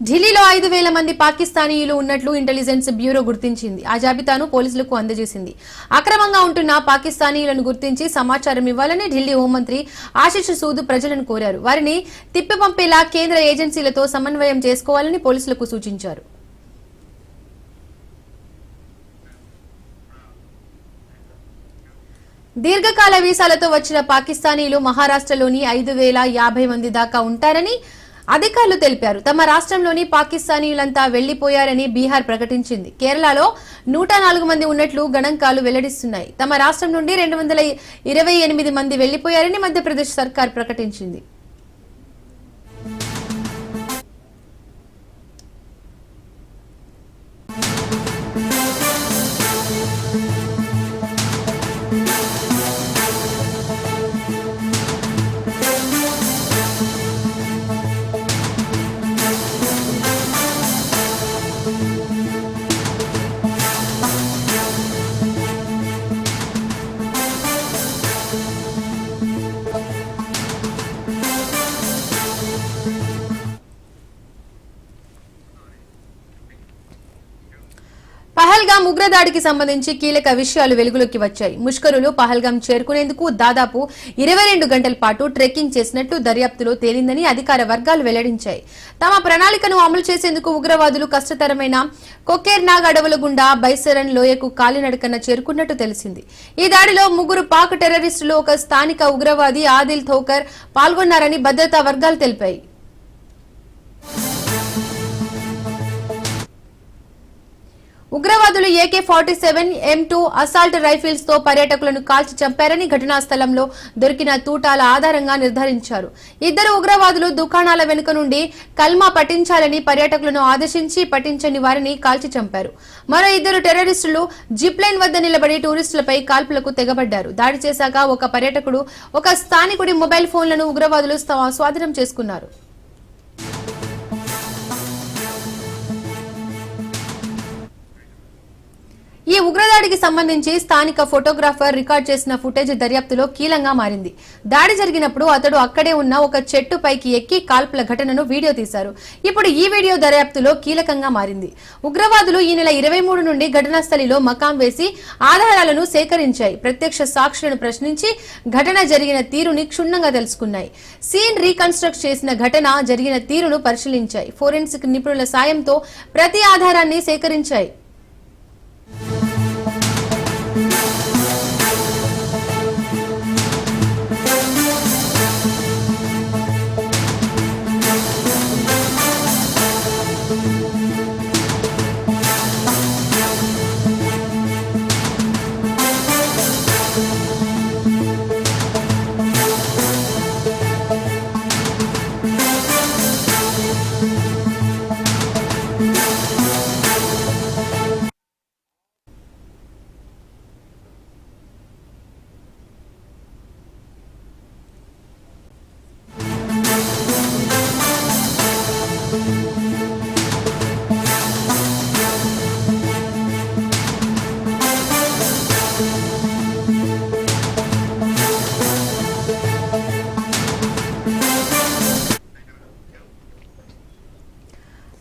ఢిల్లీలో 5,000 మంది పాకిస్తానీయులు ఉన్నట్లు ఇంటెలిజెన్స్ బ్యూరో గుర్తించింది. ఆ జాబితాను పోలీసులకు అందజేసింది. అక్రమంగా ఉంటున్న పాకిస్తానీయులను గుర్తించి సమాచారం ఇవ్వాలని ఢిల్లీ హోంమంత్రి ఆశిష్ సూద్ ప్రజలను కోరారు. వారిని తిప్పి పంపేలా కేంద్ర ఏజెన్సీలతో సమన్వయం చేసుకోవాలని పోలీసులకు సూచించారు. దీర్ఘకాల వీసాలతో వచ్చిన పాకిస్తానీలు మహారాష్ట్రలోని 5,050 మంది దాకా ఉంటారని అధికారులు తెలిపారు. తమ రాష్ట్రంలోని పాకిస్తానీయులంతా వెళ్లిపోయారని బీహార్ ప్రకటించింది. కేరళలో 104 మంది ఉన్నట్లు గణాంకాలు వెల్లడిస్తున్నాయి. తమ రాష్ట్రం నుండి 228 మంది వెళ్లిపోయారని మధ్యప్రదేశ్ సర్కార్ ప్రకటించింది. పహల్గాం ఉగ్రదాడికి సంబంధించి కీలక విషయాలు వెలుగులోకి వచ్చాయి. ముష్కరులు పహల్గాం చేరుకునేందుకు దాదాపు 22 గంటల పాటు ట్రెక్కింగ్ చేసినట్లు దర్యాప్తులో తేలిందని అధికార వర్గాలు వెల్లడించాయి. తమ ప్రణాళికను అమలు చేసేందుకు ఉగ్రవాదులు కష్టతరమైన కొకేర్నాగ్ అడవుల గుండా బైసరన్ లోయకు కాలినడకన చేరుకున్నట్టు తెలిసింది. ఈ దాడిలో 3 పాక్ టెర్రరిస్టులు, ఒక స్థానిక ఉగ్రవాది ఆదిల్ థోకర్ పాల్గొన్నారని భద్రతా వర్గాలు తెలిపాయి. ఉగ్రవాదులు AK-47 M2 అసాల్ట్ రైఫిల్స్ తో పర్యాటకులను కాల్చి చంపారని ఘటనా స్థలంలో దొరికిన తూటాల ఆధారంగా నిర్ధారించారు. 2 ఉగ్రవాదులు దుకాణాల వెనుక నుండి కల్మా పఠించాలని పర్యాటకులను ఆదేశించి పఠించని వారిని కాల్చి చంపారు. మరో 2 టెర్రరిస్టులు జిప్ లైన్ వద్ద నిలబడి టూరిస్టులపై కాల్పులకు తెగబడ్డారు. దాడి చేశాక ఒక పర్యాటకుడు, ఒక స్థానికుడి మొబైల్ ఫోన్లను ఉగ్రవాదులు స్వాధీనం చేసుకున్నారు. ఈ ఉగ్రదాడికి సంబంధించి స్థానిక ఫోటోగ్రాఫర్ రికార్డ్ చేసిన ఫుటేజ్ దర్యాప్తులో కీలకంగా మారింది. దాడి జరిగినప్పుడు అతడు అక్కడే ఉన్న ఒక చెట్టు పైకి ఎక్కి కాల్పుల ఘటనను వీడియో తీశారు. ఇప్పుడు ఈ వీడియో దర్యాప్తులో కీలకంగా మారింది. ఉగ్రవాదులు ఈ నెల 23 నుండి ఘటనా స్థలిలో మకాం వేసి ఆధారాలను సేకరించాయి. ప్రత్యక్ష సాక్షులను ప్రశ్నించి ఘటన జరిగిన తీరుని క్షుణ్ణంగా తెలుసుకున్నాయి. సీన్ రీకన్స్ట్రక్ట్ చేసిన ఘటన జరిగిన తీరును పరిశీలించాయి. ఫోరెన్సిక్ నిపుణుల సాయంతో ప్రతి ఆధారాన్ని సేకరించాయి.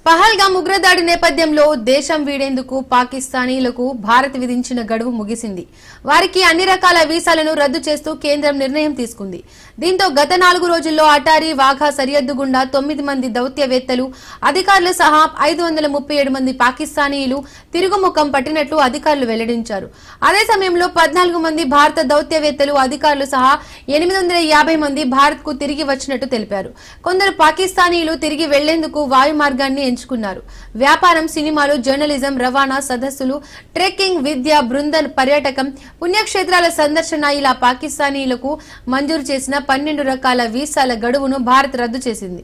పహల్గాం ఉగ్రదాడి నేపథ్యంలో దేశం వీడేందుకు పాకిస్తానీలకు భారత్ విధించిన గడువు ముగిసింది. వారికి అన్ని రకాల వీసాలను రద్దు చేస్తూ కేంద్రం నిర్ణయం తీసుకుంది. దీంతో గత 4 రోజుల్లో అటారీ, వాఘా సరిహద్దు గుండా 9 మంది దౌత్యవేత్తలు, అధికారులు సహా 537 మంది పాకిస్తానీయులు తిరుగుముఖం పట్టినట్లు అధికారులు వెల్లడించారు. అదే సమయంలో 14 మంది భారత దౌత్యవేత్తలు, అధికారులు సహా 850 మంది భారత్ కు తిరిగి వచ్చినట్టు తెలిపారు. కొందరు పాకిస్తానీయులు తిరిగి వెళ్లేందుకు వాయు మార్గాన్ని ఎంచుకున్నారు. వ్యాపారం, సినిమాలు, జర్నలిజం, రవాణా, సదస్సులు, ట్రెక్కింగ్, విద్య, బృంద పర్యాటకం, పుణ్యక్షేత్రాల సందర్శన ఇలా పాకిస్తానీయులకు మంజూరు చేసిన 12 రకాల వీసాల గడువును భారత్ రద్దు చేసింది.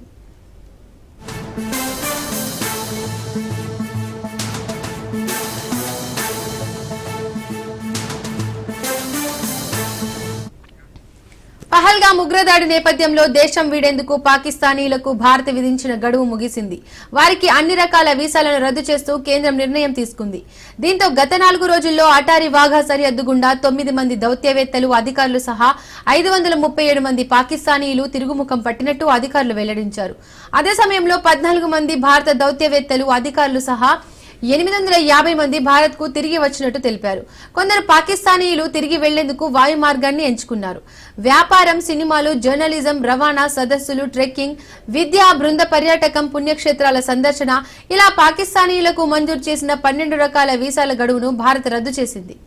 పహల్గామ్ ఉగ్రదాడి నేపథ్యంలో దేశం వీడేందుకు పాకిస్తానీలకు భారత్ విధించిన గడువు ముగిసింది. వారికి అన్ని రకాల వీసాలను రద్దు చేస్తూ కేంద్రం నిర్ణయం తీసుకుంది. దీంతో గత 4 రోజుల్లో అటారీ వాఘా సరిహద్దు గుండా 9 మంది దౌత్యవేత్తలు, అధికారులు సహా 537 మంది పాకిస్తానీలు తిరుగుముఖం పట్టినట్టు అధికారులు వెల్లడించారు. అదే సమయంలో 14 మంది భారత దౌత్యవేత్తలు, అధికారులు సహా 850 మంది భారత్ కు తిరిగి వచ్చినట్టు తెలిపారు. కొందరు పాకిస్తానీయులు తిరిగి వెళ్లేందుకు వాయు మార్గాన్ని ఎంచుకున్నారు. వ్యాపారం, సినిమాలు, జర్నలిజం, రవాణా, సదస్సులు, ట్రెక్కింగ్, విద్య, బృంద పర్యాటకం, పుణ్యక్షేత్రాల సందర్శన ఇలా పాకిస్తానీయులకు మంజూరు చేసిన 12 రకాల వీసాల గడువును భారత్ రద్దు చేసింది.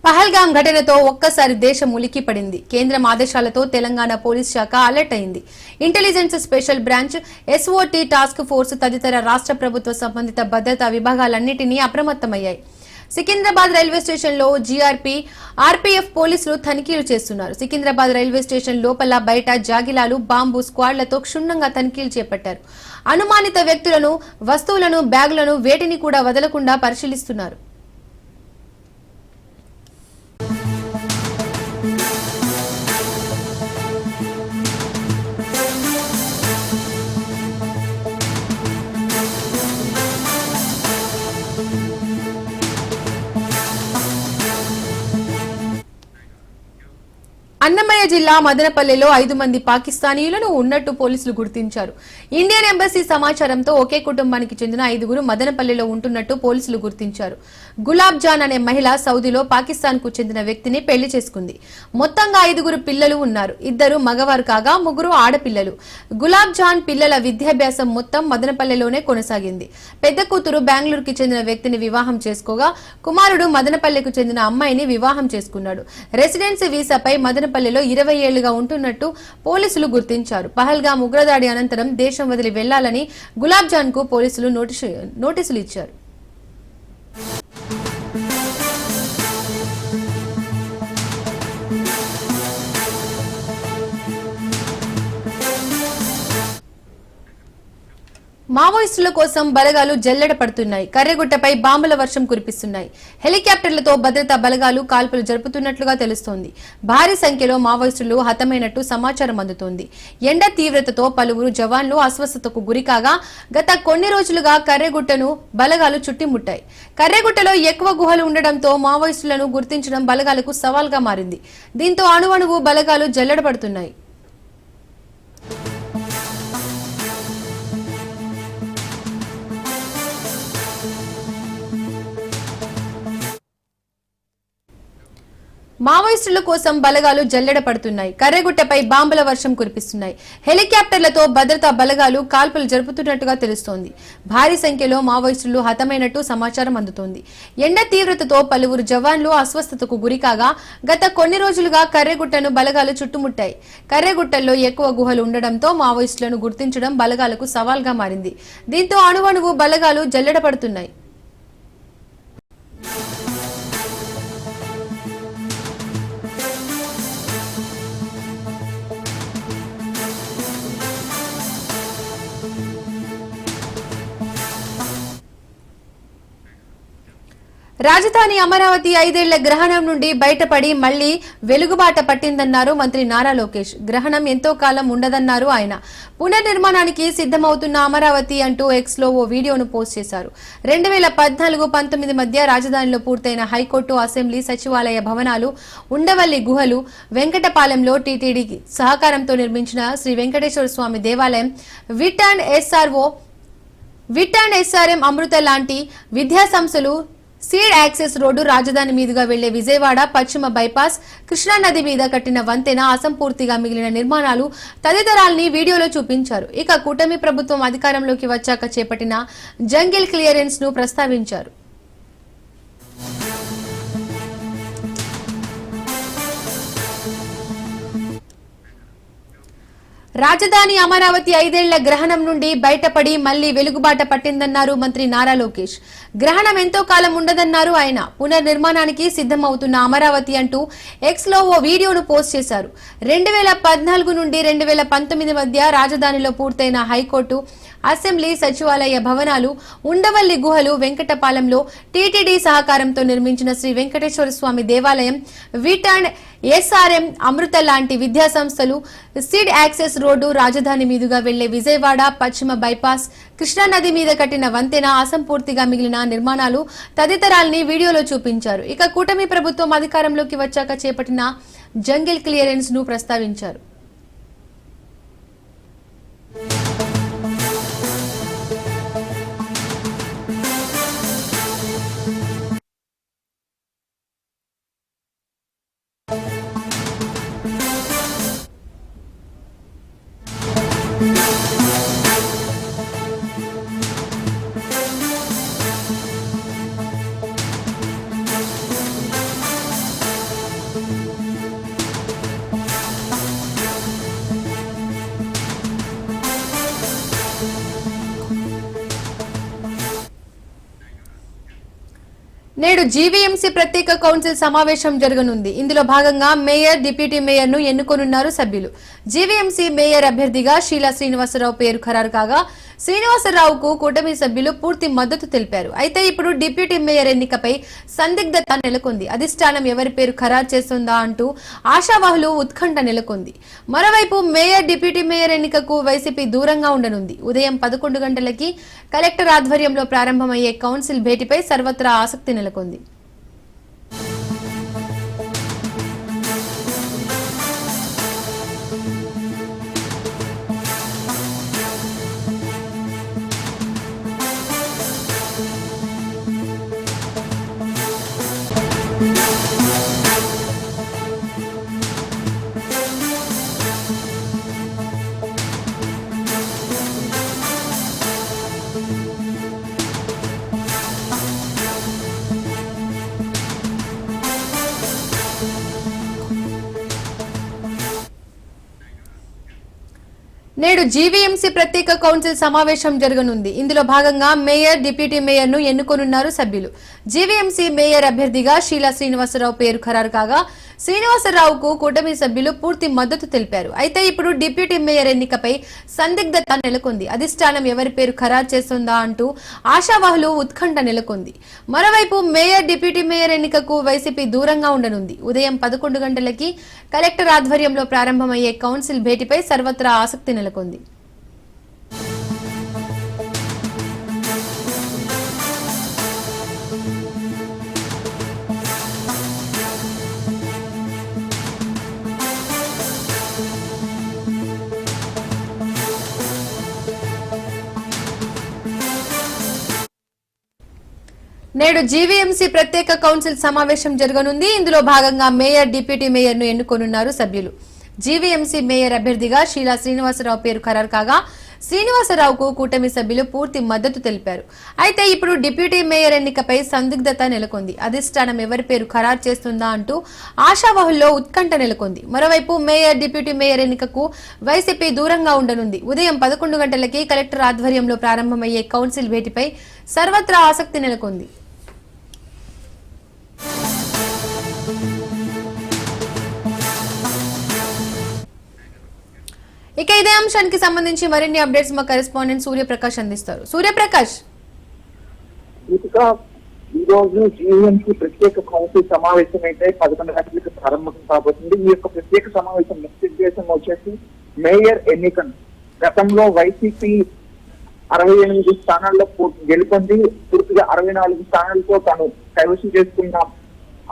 పహల్గామ్ ఘటనతో ఒక్కసారి దేశం ఉలిక్కిపడింది. కేంద్రం ఆదేశాలతో తెలంగాణ పోలీస్ శాఖ అలర్ట్ అయింది. Intelligence special branch, SOT task force తదితర రాష్ట్ర ప్రభుత్వ సంబంధిత భద్రతా విభాగాలన్నింటినీ అప్రమత్తమయ్యాయి. సికింద్రాబాద్ రైల్వే స్టేషన్ లో జీఆర్పీ, ఆర్పీఎఫ్ పోలీసులు తనిఖీలు చేస్తున్నారు. సికింద్రాబాద్ రైల్వే స్టేషన్ లోపల, బయట జాగిలాలు, బాంబు స్క్వాడ్లతో క్షుణ్ణంగా తనిఖీలు చేపట్టారు. అనుమానిత వ్యక్తులను, వస్తువులను, బ్యాగులను వేటిని కూడా వదలకుండా పరిశీలిస్తున్నారు. అన్నమయ్య జిల్లా మదనపల్లెలో 5 మంది పాకిస్తానీయులను ఉన్నట్టు పోలీసులు గుర్తించారు. ఇండియన్ ఎంబసీ సమాచారంతో ఒకే కుటుంబానికి చెందిన 5గురు మదనపల్లెలో ఉంటున్నట్టు పోలీసులు గుర్తించారు. గులాబ్ జాన్ అనే మహిళ సౌదీలో పాకిస్తాన్ కు చెందిన వ్యక్తిని పెళ్లి చేసుకుంది. మొత్తంగా 5గురు పిల్లలు ఉన్నారు. 2 మగవారు కాగా 3 ఆడపిల్లలు. గులాబ్ జాన్ పిల్లల విద్యాభ్యాసం మొత్తం మదనపల్లెలోనే కొనసాగింది. పెద్ద కూతురు బెంగళూరుకి చెందిన వ్యక్తిని వివాహం చేసుకోగా, కుమారుడు మదనపల్లెకు చెందిన అమ్మాయిని వివాహం చేసుకున్నాడు. రెసిడెన్సీ వీసాపై మదనపల్లెలో 20 ఏళ్లుగా ఉంటున్నట్టు పోలీసులు గుర్తించారు. పహల్గామ్ ఉగ్రదాడి అనంతరం దేశం వదిలి వెళ్లాలని గులాబ్ జాన్ కు పోలీసులు నోటీసులు ఇచ్చారు. మావోయిస్టుల కోసం బలగాలు జల్లెడ పడుతున్నాయి. కర్రెగుట్టపై బాంబుల వర్షం కురిపిస్తున్నాయి. హెలికాప్టర్లతో భద్రతా బలగాలు కాల్పులు జరుపుతున్నట్లుగా తెలుస్తోంది. భారీ సంఖ్యలో మావోయిస్టులు హతమైనట్టు సమాచారం అందుతోంది. ఎండ తీవ్రతతో పలువురు జవాన్లు అస్వస్థతకు గురికాగా గత కొన్ని రోజులుగా కర్రెగుట్టను బలగాలు చుట్టుముట్టాయి. కర్రెగుట్టలో ఎక్కువ గుహలు ఉండడంతో మావోయిస్టులను గుర్తించడం బలగాలకు సవాల్గా మారింది. దీంతో అణువణువు బలగాలు జల్లెడ పడుతున్నాయి. మావోయిస్టుల కోసం బలగాలు జల్లెడ పడుతున్నాయి. కర్రెగుట్టపై బాంబుల వర్షం కురిపిస్తున్నాయి. హెలికాప్టర్లతో భద్రతా బలగాలు కాల్పులు జరుపుతున్నట్టుగా తెలుస్తోంది. భారీ సంఖ్యలో మావోయిస్టులు హతమైనట్టు సమాచారం అందుతోంది. ఎండ తీవ్రతతో పలువురు జవాన్లు అస్వస్థతకు గురికాగా గత కొన్ని రోజులుగా కర్రెగుట్టను బలగాలు చుట్టుముట్టాయి. కర్రెగుట్టల్లో ఎక్కువ గుహలు ఉండడంతో మావోయిస్టులను గుర్తించడం బలగాలకు సవాల్గా మారింది. దీంతో అణువణువు బలగాలు జల్లెడ పడుతున్నాయి. రాజధాని అమరావతి 5 ఏళ్ల గ్రహణం నుండి బయటపడి మళ్లీ వెలుగుబాట పట్టిందన్నారు మంత్రి నారా లోకేష్. గ్రహణం ఎంతో కాలం ఉండదన్నారు ఆయన. పునర్నిర్మాణానికి సిద్ధమవుతున్న అమరావతి అంటూ ఎక్స్ లో ఓ వీడియోను పోస్ట్ చేశారు. 2014-19 మధ్య రాజధానిలో పూర్తయిన హైకోర్టు, అసెంబ్లీ, సచివాలయ భవనాలు, ఉండవల్లి గుహలు, వెంకటపాలెంలో టీటీడీ సహకారంతో నిర్మించిన శ్రీ వెంకటేశ్వర స్వామి దేవాలయం, విట్ అండ్ ఎస్ఆర్ఎం అమృత లాంటి విద్యా సంస్థలు, సీడ్ యాక్సెస్ రోడ్డు, రాజధాని మీదుగా వెళ్లే విజయవాడ పశ్చిమ బైపాస్, కృష్ణానది మీద కట్టిన వంతెన, అసంపూర్తిగా మిగిలిన నిర్మాణాలు తదితరాల్ని వీడియోలో చూపించారు. ఇక కూటమి ప్రభుత్వం అధికారంలోకి వచ్చాక చేపట్టిన జంగిల్ క్లియరెన్స్ ను ప్రస్తావించారు. రాజధాని అమరావతి 5 ఏళ్ల గ్రహణం నుండి బయటపడి మళ్లీ వెలుగుబాట పట్టిందన్నారు మంత్రి నారా లోకేష్. గ్రహణం ఎంతో కాలం ఉండదన్నారు ఆయన. పునర్నిర్మాణానికి సిద్ధమవుతున్న అమరావతి అంటూ ఎక్స్ లో ఓ వీడియోను పోస్ట్ చేశారు. 2014 నుండి 2019 మధ్య రాజధానిలో పూర్తయిన హైకోర్టు, అసెంబ్లీ, సచివాలయ భవనాలు, ఉండవల్లి గుహలు, వెంకటపాలెంలో టీటీడీ సహకారంతో నిర్మించిన శ్రీ వెంకటేశ్వర స్వామి దేవాలయం, విట్ అండ్ ఎస్ఆర్ఎం, అమృత లాంటి విద్యా సంస్థలు, సిడ్ యాక్సెస్ రోడ్డు, రాజధాని మీదుగా వెళ్లే విజయవాడ పశ్చిమ బైపాస్, కృష్ణానది మీద కట్టిన వంతెన, అసంపూర్తిగా మిగిలిన నిర్మాణాలు తదితరాల్ని వీడియోలో చూపించారు. ఇక కూటమి ప్రభుత్వం అధికారంలోకి వచ్చాక చేపట్టిన జంగిల్ క్లియరెన్స్ ను ప్రస్తావించారు. నేడు జీవీఎంసీ ప్రత్యేక కౌన్సిల్ సమావేశం జరగనుంది. ఇందులో భాగంగా మేయర్, డిప్యూటీ మేయర్ ను ఎన్నుకోనున్నారు సభ్యులు. జీవీఎంసీ మేయర్ అభ్యర్థిగా షీలా శ్రీనివాసరావు పేరు ఖరారు కాగా, శ్రీనివాసరావుకు కూటమి సభ్యులు పూర్తి మద్దతు తెలిపారు. అయితే ఇప్పుడు డిప్యూటీ మేయర్ ఎన్నికపై సందిగ్ధత నెలకొంది. అధిష్టానం ఎవరి పేరు ఖరారు చేస్తుందా అంటూ ఆశావాహులు ఉత్కంఠ నెలకొంది. మరోవైపు మేయర్, డిప్యూటీ మేయర్ ఎన్నికకు వైసీపీ దూరంగా ఉండనుంది. ఉదయం 11 గంటలకి కలెక్టర్ ఆధ్వర్యంలో ప్రారంభమయ్యే కౌన్సిల్ భేటీపై సర్వత్రా ఆసక్తి నెలకొంది. నేడు జీవీఎంసీ ప్రత్యేక కౌన్సిల్ సమావేశం జరగనుంది. ఇందులో భాగంగా మేయర్, డిప్యూటీ మేయర్ ను ఎన్నుకోనున్నారు సభ్యులు. జీవీఎంసీ మేయర్ అభ్యర్థిగా షీలా శ్రీనివాసరావు పేరు ఖరారు కాగా, శ్రీనివాసరావుకు కూటమి సభ్యులు పూర్తి మద్దతు తెలిపారు. అయితే ఇప్పుడు డిప్యూటీ మేయర్ ఎన్నికపై సందిగ్ధత నెలకొంది. అధిష్టానం ఎవరి పేరు ఖరారు చేస్తుందా అంటూ ఆశావాహులు ఉత్కంఠ నెలకొంది. మరోవైపు మేయర్, డిప్యూటీ మేయర్ ఎన్నికకు వైసీపీ దూరంగా ఉండనుంది. ఉదయం 11 గంటలకి కలెక్టర్ ఆధ్వర్యంలో ప్రారంభమయ్యే కౌన్సిల్ భేటీపై సర్వత్రా ఆసక్తి నెలకొంది. నేడు జీవీఎంసీ ప్రత్యేక కౌన్సిల్ సమావేశం జరగనుంది. ఇందులో భాగంగా మేయర్, డిప్యూటీ మేయర్ ను ఎన్నుకోనున్నారు సభ్యులు. జీవీఎంసీ మేయర్ అభ్యర్థిగా షీలా శ్రీనివాసరావు పేరు ఖరారు కాగా, శ్రీనివాసరావుకు కూటమి సభ్యులు పూర్తి మద్దతు తెలిపారు. అయితే ఇప్పుడు డిప్యూటీ మేయర్ ఎన్నికపై సందిగ్ధత నెలకొంది. అధిష్టానం ఎవరి పేరు ఖరారు చేస్తుందా అంటూ ఆశావాహుల్లో ఉత్కంఠ నెలకొంది. మరోవైపు మేయర్, డిప్యూటీ మేయర్ ఎన్నికకు వైసీపీ దూరంగా ఉండనుంది. ఉదయం 11 గంటలకి కలెక్టర్ ఆధ్వర్యంలో ప్రారంభమయ్యే కౌన్సిల్ భేటీపై సర్వత్రా ఆసక్తి నెలకొంది. ఇక ఇదే అంశానికి సంబంధించి మరిన్ని అప్డేట్స్ మా కరెస్పాండెంట్ సూర్యప్రకాష్ అందిస్తారు. సూర్యప్రకాష్, ఈ రోజు జీవీఎంసీ ప్రత్యేక కౌన్సిల్ సమావేశం అయితే 11 గంటలకు ప్రారంభం కాబోతుంది. ఈ యొక్క ప్రత్యేక సమావేశం ముఖ్య ఉద్దేశం వచ్చేసి మేయర్ ఎన్నికను. గతంలో వైసీపీ 68 స్థానాల్లో గెలుపొంది పూర్తిగా 64 స్థానాలతో తాను కైవసం చేసుకున్న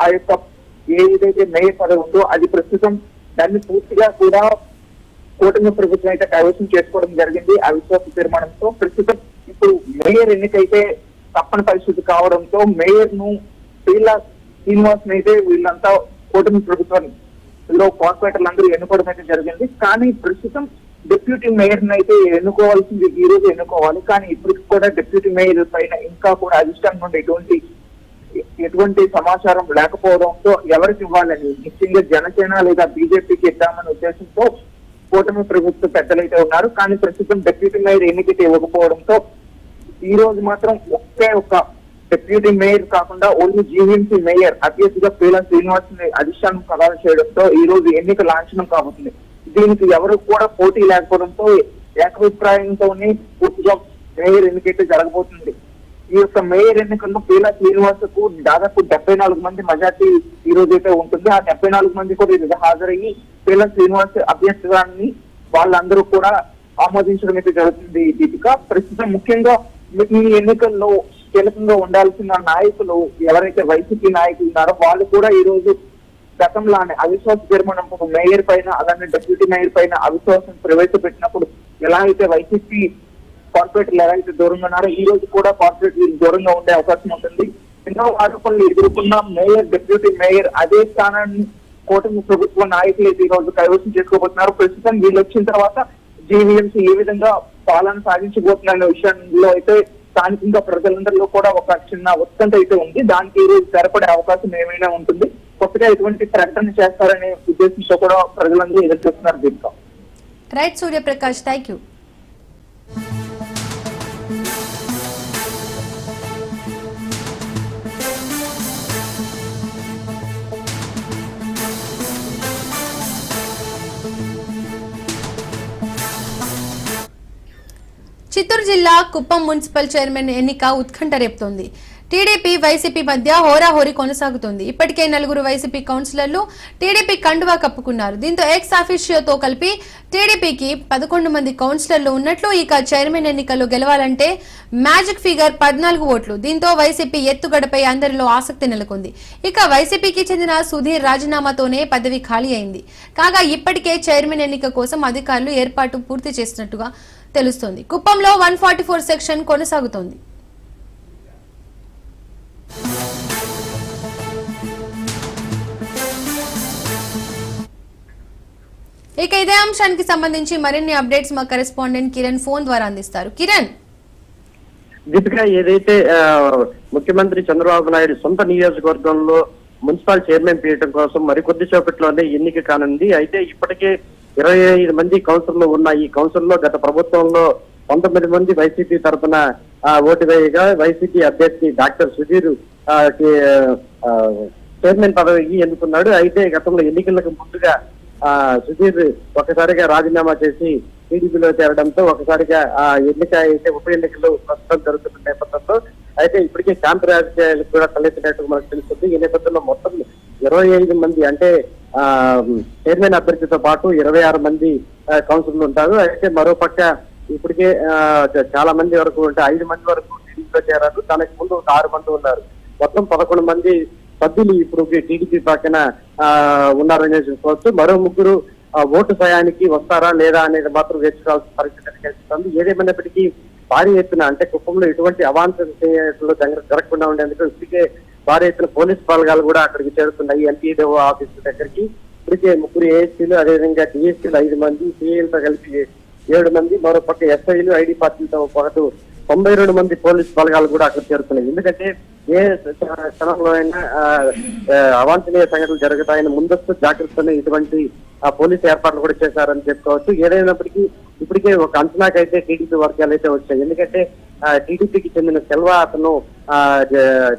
ఆ యొక్క ఏదైతే మేయర్ పదవి ఉందో అది ప్రస్తుతం దాన్ని పూర్తిగా కూడా కూటమి ప్రభుత్వం అయితే కైవసం చేసుకోవడం జరిగింది. అవిశ్వాస తీర్మానంతో ప్రస్తుతం ఇప్పుడు మేయర్ ఎన్నికైతే తప్పని పరిస్థితి కావడంతో మేయర్ ను షీలా శ్రీనివాస్ అయితే వీళ్ళంతా కూటమి ప్రభుత్వంలో కార్పొరేటర్లు అందరూ ఎన్నుకోవడం అయితే జరిగింది. కానీ ప్రస్తుతం డిప్యూటీ మేయర్ అయితే ఎన్నుకోవాల్సింది ఈ రోజు ఎన్నుకోవాలి. కానీ ఇప్పటికి కూడా డిప్యూటీ మేయర్ పైన ఇంకా కూడా అధిష్టానం నుండి ఎటువంటి సమాచారం లేకపోవడంతో ఎవరికి ఇవ్వాలని, ముఖ్యంగా జనసేన లేదా బీజేపీకి ఇద్దామనే ఉద్దేశంతో కూటమి ప్రభుత్వ పెద్దలైతే ఉన్నారు. కానీ ప్రస్తుతం డిప్యూటీ మేయర్ ఎన్నికైతే ఇవ్వకపోవడంతో ఈ రోజు మాత్రం ఒకే ఒక డిప్యూటీ మేయర్ కాకుండా ఓన్లీ జీవీఎంసీ మేయర్ అభ్యర్థిగా పీలా శ్రీనివాస్ ని అధిష్టానం ఖరారు చేయడంతో ఈ రోజు ఎన్నిక లాంఛనం కాబోతుంది. దీనికి ఎవరు కూడా పోటీ లేకపోవడంతో ఏకాభిప్రాయంతోనే పూర్తిగా మేయర్ ఎన్నికైతే జరగబోతుంది. ఈ యొక్క మేయర్ ఎన్నికల్లో పీలా శ్రీనివాస్ కు దాదాపు 74 మంది మెజార్టీ ఈ రోజు అయితే ఉంటుంది. ఆ 74 మంది కూడా ఇది హాజరయ్యి పీలా శ్రీనివాస్ అభ్యర్థాన్ని వాళ్ళందరూ కూడా ఆమోదించడం అయితే జరుగుతుంది. దీపిక, ప్రస్తుతం ముఖ్యంగా ఈ ఎన్నికల్లో కీలకంగా ఉండాల్సిన నాయకులు ఎవరైతే వైసీపీ నాయకులు ఉన్నారో వాళ్ళు కూడా ఈ రోజు గతంలోనే అవిశ్వాస తీర్మానం మేయర్ పైన అలానే డిప్యూటీ మేయర్ పైన అవిశ్వాసం ప్రవేశపెట్టినప్పుడు ఎలా అయితే వైసీపీ కార్పొరేటర్లు ఎలా అయితే దూరంగా ఉన్నారో ఈ రోజు కూడా కార్పొరేటర్లు దూరంగా ఉండే అవకాశం ఉంటుంది. ఎన్నో ఆరోపణలు ఎదుర్కొన్న మేయర్ డిప్యూటీ మేయర్ అదే స్థానాన్ని కూటమి ప్రభుత్వ నాయకులు అయితే ఈ రోజు కైవసం చేసుకోబోతున్నారు. ప్రస్తుతం వీళ్ళు వచ్చిన తర్వాత జీవీఎంసీ ఏ విధంగా పాలన సాగించబోతున్న విషయంలో అయితే స్థానికంగా ప్రజలందరిలో కూడా ఒక చిన్న ఉత్కంఠ అయితే ఉంది. దానికి ఈ రోజు సరిపడే అవకాశం ఏమైనా ఉంటుంది. కొత్తగా ఎటువంటి ప్రకటన చేస్తారనే ఉద్దేశంతో కూడా ప్రజలందరూ ఎదురు చూస్తున్నారు. దీంతో right Suryaprakash, thank you. Chittoor జిల్లా కుప్పం మున్సిపల్ చైర్మన్ ఎన్నిక ఉత్కంఠ రేపుతోంది. టీడీపీ వైసీపీ మధ్య హోరాహోరీ కొనసాగుతోంది. ఇప్పటికే 4 వైసీపీ కౌన్సిలర్లు టీడీపీ కండువా కప్పుకున్నారు. దీంతో ఎక్స్ అఫీషియోతో కలిపి టీడీపీకి 11 మంది కౌన్సిలర్లు ఉన్నట్లు. ఇక చైర్మన్ ఎన్నికల్లో గెలవాలంటే మ్యాజిక్ ఫిగర్ 14 ఓట్లు. దీంతో వైసీపీ ఎత్తుగడపై అందరిలో ఆసక్తి నెలకొంది. ఇక వైసీపీకి చెందిన సుధీర్ రాజీనామాతోనే పదవి ఖాళీ అయింది. కాగా ఇప్పటికే చైర్మన్ ఎన్నిక కోసం అధికారులు ఏర్పాటు పూర్తి చేసినట్టుగా తెలుస్తోంది. కుప్పంలో 144 సెక్షన్ కొనసాగుతోంది. ఇక ఇదే అంశానికి సంబంధించి మరిన్ని అప్డేట్స్ మా కరెస్పాండెంట్ కిరణ్ ఫోన్ ద్వారా అందిస్తారు. కిరణ్, దీపిక, ఏదైతే ముఖ్యమంత్రి చంద్రబాబు నాయుడు సొంత నియోజకవర్గంలో మున్సిపల్ చైర్మన్ పీయటం కోసం మరికొద్ది సేపట్లోనే ఎన్నిక కానుంది. అయితే ఇప్పటికే 25 మంది కౌన్సిలర్లు ఉన్న ఈ కౌన్సిల్లో గత ప్రభుత్వంలో 19 మంది వైసీపీ తరఫున ఓటు వేయగా వైసీపీ అభ్యర్థి డాక్టర్ సుధీర్ చైర్మన్ పదవికి ఎన్నుకున్నాడు. అయితే గతంలో ఎన్నికలకు ముందుగా సుధీర్ ఒకసారిగా రాజీనామా చేసి టీడీపీలో చేరడంతో ఒకసారిగా ఎన్నిక అయితే ఉప ఎన్నికలు ప్రస్తుతం జరుగుతున్న నేపథ్యంలో అయితే ఇప్పటికే క్యాంపు రాజకీయాలు కూడా తలెత్తినట్టు మనకు తెలుస్తుంది. ఈ నేపథ్యంలో మొత్తం 25 మంది అంటే చైర్మన్ అభ్యర్థితో పాటు 26 మంది కౌన్సిలర్లు ఉంటారు. అయితే మరోపక్క ఇప్పటికే చాలా మంది వరకు అంటే 5 మంది వరకు టీడీపీలో చేరారు. దానికి ముందు ఒక 6 మంది ఉన్నారు. మొత్తం 11 మంది సభ్యులు ఇప్పుడు టీడీపీ పక్కన ఉన్నారని చెప్పుకోవచ్చు. మరో 3 ఓటు సమయానికి వస్తారా లేదా అనేది మాత్రం వేచి చూడాల్సిన పరిస్థితి కనిపిస్తుంది. ఏదేమైనప్పటికీ భారీ ఎత్తున అంటే కుప్పంలో ఎటువంటి అవాంఛనీయాలు జరగకుండా ఉండేందుకు ఇప్పటికే భారీ ఎత్తున పోలీస్ బలగాలు కూడా అక్కడికి చేరుతున్నాయి. ఎంపీడీఓ ఆఫీసు దగ్గరికి ఇప్పటికే 3 ఏఎస్పీలు, అదేవిధంగా డిఎస్పీలు 5 మంది, సిఐలతో కలిపి 7 మంది, మరో పక్క ఎస్ఐలు, ఐడి పార్టీలతో పాటు 92 మంది పోలీస్ బలగాలు కూడా అక్కడ చేరుతున్నాయి. ఎందుకంటే ఏ క్షణంలో అయినా అవాంఛనీయ సంఘటనలు జరుగుతాయని ముందస్తు జాగ్రత్తలు ఇటువంటి పోలీసు ఏర్పాట్లు కూడా చేశారని చెప్పుకోవచ్చు. ఏదైనప్పటికీ ఇప్పటికే ఒక అంచనాకైతే టీడీపీ వర్గాలు అయితే వచ్చాయి. ఎందుకంటే టీడీపీకి చెందిన సెల్వా అతను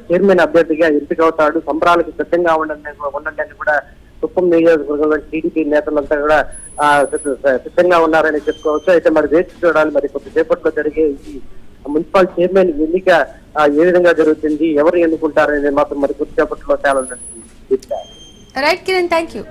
చైర్మన్ అభ్యర్థిగా ఎంపికవుతాడు, సంబరాలకు సిద్ధంగా ఉండండి అని కూడా కుప్పం నియోజకవర్గంలో టీడీపీ నేతలంతా కూడా సిద్ధంగా ఉన్నారని చెప్పుకోవచ్చు. అయితే మరి వేచి చూడాలి, మరి కొద్దిసేపట్లో జరిగే ఈ మున్సిపల్ చైర్మన్ ఎన్నిక ఏ విధంగా జరుగుతుంది, ఎవరు ఎన్నుకుంటారనేది మాత్రం మరి కొద్దిసేపట్లో చాలా రైట్ కిరణ్, థ్యాంక్ యూ.